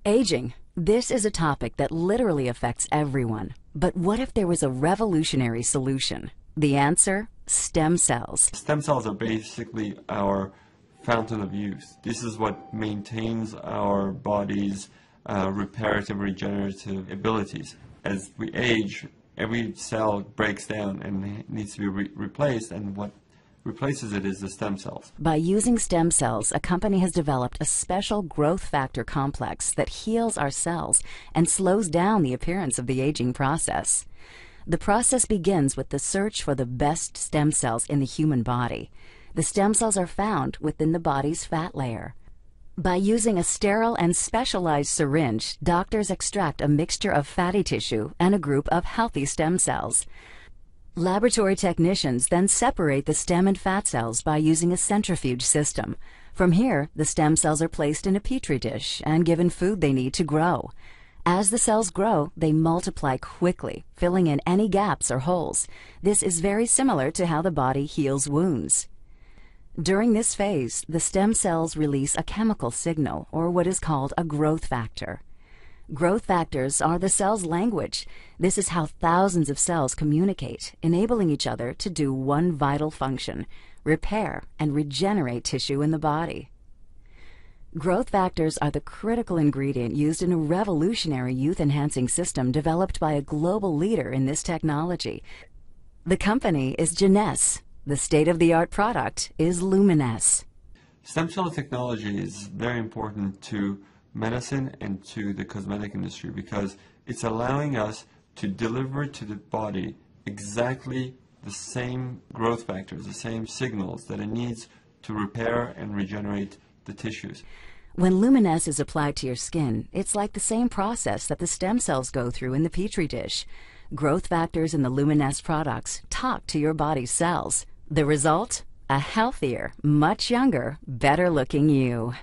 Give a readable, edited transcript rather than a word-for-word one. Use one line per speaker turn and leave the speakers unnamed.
Aging. This is a topic that literally affects everyone. But what if there was a revolutionary solution? The answer? Stem cells.
Stem cells are basically our fountain of youth. This is what maintains our body's reparative, regenerative abilities. As we age, every cell breaks down and needs to be replaced, and what replaces it is the stem cells.
By using stem cells, a company has developed a special growth factor complex that heals our cells and slows down the appearance of the aging process. The process begins with the search for the best stem cells in the human body. The stem cells are found within the body's fat layer. By using a sterile and specialized syringe, doctors extract a mixture of fatty tissue and a group of healthy stem cells. Laboratory technicians then separate the stem and fat cells by using a centrifuge system. From here, the stem cells are placed in a petri dish and given food they need to grow. As the cells grow, they multiply quickly, filling in any gaps or holes. This is very similar to how the body heals wounds. During this phase, the stem cells release a chemical signal, or what is called a growth factor. Growth factors are the cell's language. This is how thousands of cells communicate, enabling each other to do one vital function: repair and regenerate tissue in the body. Growth factors are the critical ingredient used in a revolutionary youth-enhancing system developed by a global leader in this technology. The company is Genes. The state-of-the-art product is Luminesce.
Stem cell technology is very important to medicine and to the cosmetic industry because it's allowing us to deliver to the body exactly the same growth factors, the same signals that it needs to repair and regenerate the tissues.
When Luminesce is applied to your skin, it's like the same process that the stem cells go through in the petri dish. Growth factors in the Luminesce products talk to your body's cells. The result? A healthier, much younger, better-looking you.